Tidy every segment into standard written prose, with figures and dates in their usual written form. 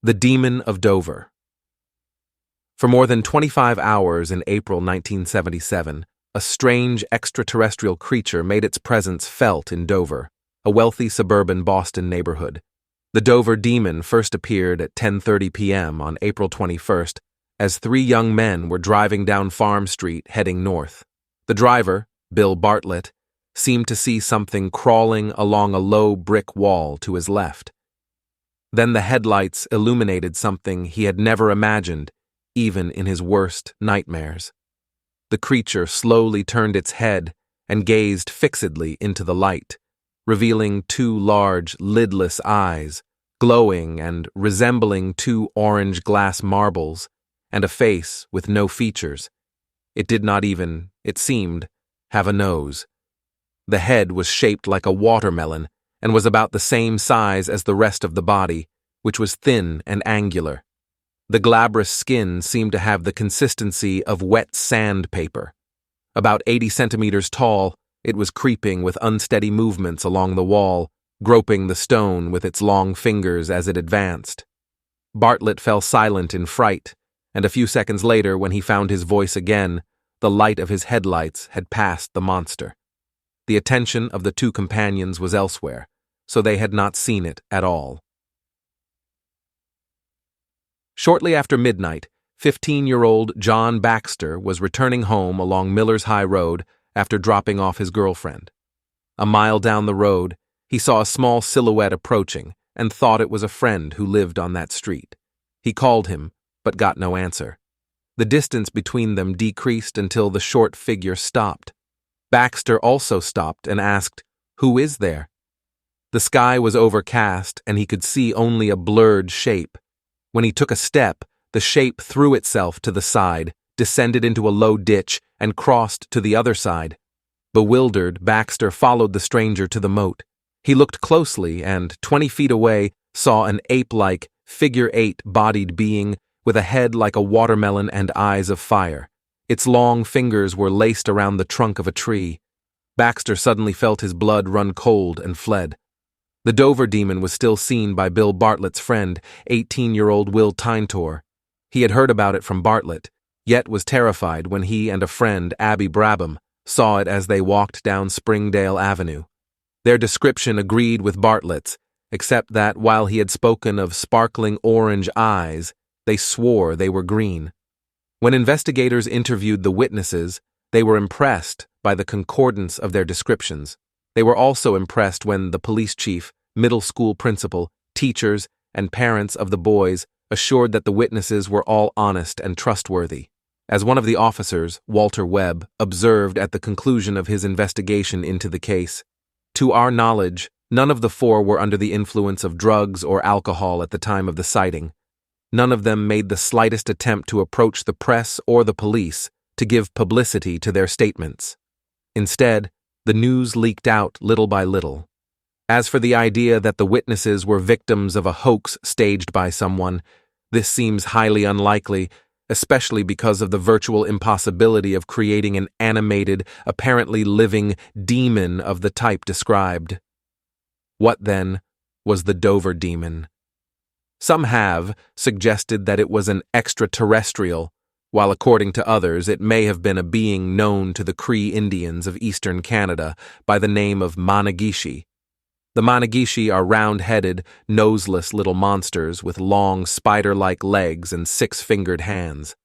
The Demon of Dover. For more than 25 hours in April 1977, a strange extraterrestrial creature made its presence felt in Dover, a wealthy suburban Boston neighborhood. The Dover Demon first appeared at 10:30 p.m. on April 21st as three young men were driving down Farm Street heading north. The driver, Bill Bartlett, seemed to see something crawling along a low brick wall to his left. Then the headlights illuminated something he had never imagined, even in his worst nightmares. The creature slowly turned its head and gazed fixedly into the light, revealing two large, lidless eyes, glowing and resembling two orange glass marbles, and a face with no features. It did not even, it seemed, have a nose. The head was shaped like a watermelon and was about the same size as the rest of the body, which was thin and angular. The glabrous skin seemed to have the consistency of wet sandpaper. About 80 centimeters tall, it was creeping with unsteady movements along the wall, groping the stone with its long fingers as it advanced. Bartlett fell silent in fright, and a few seconds later, when he found his voice again, the light of his headlights had passed the monster. The attention of the two companions was elsewhere, so they had not seen it at all. Shortly after midnight, 15-year-old John Baxter was returning home along Miller's High Road after dropping off his girlfriend. A mile down the road, he saw a small silhouette approaching and thought it was a friend who lived on that street. He called him, but got no answer. The distance between them decreased until the short figure stopped. Baxter also stopped and asked, "Who is there?" The sky was overcast and he could see only a blurred shape. When he took a step, the shape threw itself to the side, descended into a low ditch, and crossed to the other side. Bewildered, Baxter followed the stranger to the moat. He looked closely and, 20 feet away, saw an ape-like, figure-8-bodied being with a head like a watermelon and eyes of fire. Its long fingers were laced around the trunk of a tree. Baxter suddenly felt his blood run cold and fled. The Dover Demon was still seen by Bill Bartlett's friend, 18-year-old Will Tynetor. He had heard about it from Bartlett, yet was terrified when he and a friend, Abby Brabham, saw it as they walked down Springdale Avenue. Their description agreed with Bartlett's, except that while he had spoken of sparkling orange eyes, they swore they were green. When investigators interviewed the witnesses, they were impressed by the concordance of their descriptions. They were also impressed when the police chief, middle school principal, teachers, and parents of the boys assured that the witnesses were all honest and trustworthy. As one of the officers, Walter Webb, observed at the conclusion of his investigation into the case, "To our knowledge, none of the four were under the influence of drugs or alcohol at the time of the sighting. None of them made the slightest attempt to approach the press or the police to give publicity to their statements. Instead, the news leaked out little by little. As for the idea that the witnesses were victims of a hoax staged by someone, this seems highly unlikely, especially because of the virtual impossibility of creating an animated, apparently living demon of the type described. What, then, was the Dover Demon? Some have suggested that it was an extraterrestrial, while according to others it may have been a being known to the Cree Indians of eastern Canada by the name of Managishi. The Managishi are round-headed, noseless little monsters with long spider-like legs and six-fingered hands.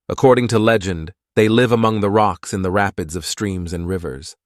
According to legend, they live among the rocks in the rapids of streams and rivers.